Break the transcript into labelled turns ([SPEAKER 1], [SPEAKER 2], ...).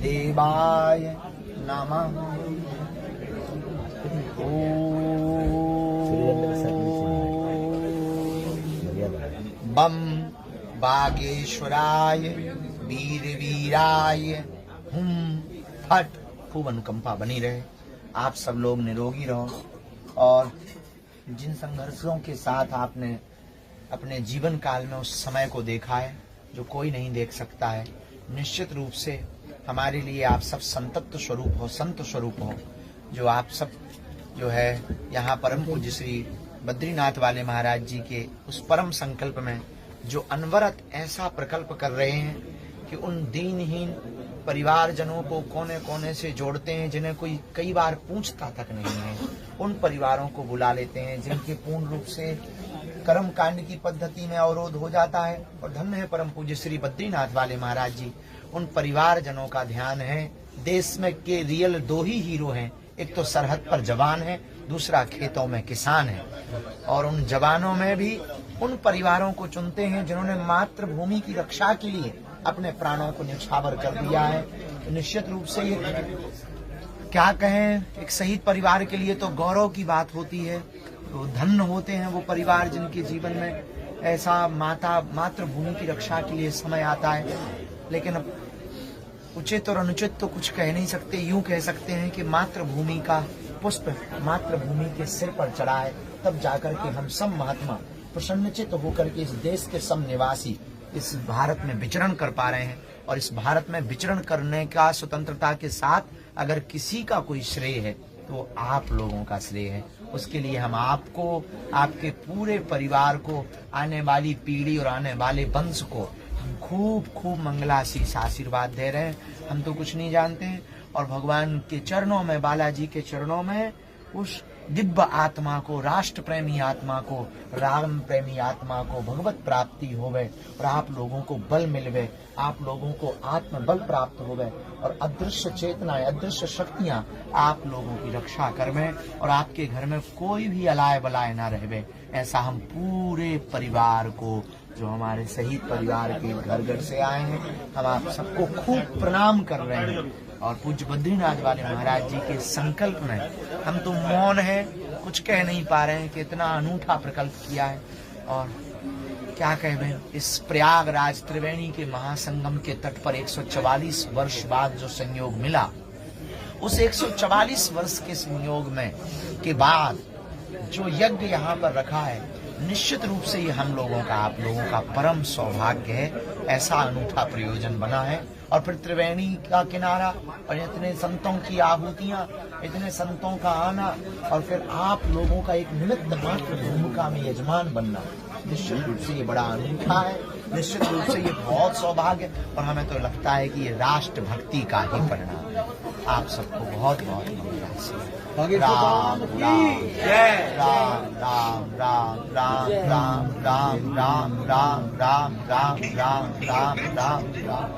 [SPEAKER 1] देवाय नमः। बम बागेश्वराय वीरवीराय हुम फट। खूब अनुकंपा बनी रहे, आप सब लोग निरोगी रहो। और जिन संघर्षों के साथ आपने अपने जीवन काल में उस समय को देखा है जो कोई नहीं देख सकता है, निश्चित रूप से हमारे लिए आप सब संतत्व स्वरूप हो, संत स्वरूप हो। जो आप सब जो है यहाँ परम पूज्य श्री बद्रीनाथ वाले महाराज जी के उस परम संकल्प में जो अनवरत ऐसा प्रकल्प कर रहे हैं कि उन दीनहीन परिवारजनों को कोने कोने से जोड़ते हैं, जिन्हें कोई कई बार पूछता तक नहीं है, उन परिवारों को बुला लेते हैं जिनके पूर्ण रूप से कर्म कांड की पद्धति में अवरोध हो जाता है। और धन्य है परम पूज्य श्री बद्रीनाथ वाले महाराज जी, उन परिवारजनों का ध्यान है। देश में के रियल दो ही हीरो हैं, एक तो सरहद पर जवान है, दूसरा खेतों में किसान है। और उन जवानों में भी उन परिवारों को चुनते हैं जिन्होंने मातृभूमि की रक्षा के लिए अपने प्राणों को न्यौछावर कर दिया है। तो निश्चित रूप से ये क्या कहें, एक शहीद परिवार के लिए तो गौरव की बात होती है। तो धन्य होते हैं वो परिवार जिनके जीवन में ऐसा मातृभूमि की रक्षा के लिए समय आता है। लेकिन उचित और अनुचित तो कुछ कह नहीं सकते, यूं कह सकते हैं कि मातृभूमि का पुष्प मातृभूमि के सिर पर चढ़ा है, तब जाकर के हम सब महात्मा प्रसन्नचित होकर के इस देश के सब निवासी इस भारत में विचरण कर पा रहे हैं। और इस भारत में विचरण करने का स्वतंत्रता के साथ अगर किसी का कोई श्रेय है तो आप लोगों का श्रेय है। उसके लिए हम आपको, आपके पूरे परिवार को, आने वाली पीढ़ी और आने वाले वंश को खूब खूब मंगलाशीष आशीर्वाद दे रहे हैं। हम तो कुछ नहीं जानते हैं और भगवान के चरणों में, बालाजी के चरणों में उस दिव्य आत्मा को, राष्ट्र प्रेमी आत्मा को, राम प्रेमी आत्मा को भगवत प्राप्ति होवे और आप लोगों को बल मिलवे, आप लोगों को आत्म बल प्राप्त होवे और अदृश्य चेतनाएं, अदृश्य शक्तियां आप लोगों की रक्षा करवे और आपके घर में कोई भी अलाय बलाय ना रहवे। ऐसा हम पूरे परिवार को, जो हमारे शहीद परिवार के घर घर से आए हैं, हम आप सबको खूब प्रणाम कर रहे हैं। और पूज्य बद्रीनाथ वाले महाराज जी के संकल्प में हम तो मौन है, कुछ कह नहीं पा रहे हैं कि इतना अनूठा प्रकल्प किया है। और क्या कहवे, इस प्रयागराज त्रिवेणी के महासंगम के तट पर 144 वर्ष बाद जो संयोग मिला, उस 144 वर्ष के संयोग में के बाद जो यज्ञ यहाँ पर रखा है, निश्चित रूप से ये हम लोगों का, आप लोगों का परम सौभाग्य है। ऐसा अनूठा प्रयोजन बना है और फिर त्रिवेणी का किनारा और इतने संतों की आहुतियां, इतने संतों का आना और फिर आप लोगों का एक निमित्त मात्र भूमिका में यजमान बनना, निश्चित रूप से ये बड़ा अनूठा है। निश्चित रूप से ये बहुत सौभाग्य और हमें तो लगता है कि ये राष्ट्र भक्ति का ही परिणाम है। आप सबको बहुत बहुत धन्यवाद। राम राम राम राम राम राम राम राम राम राम राम राम राम राम राम राम।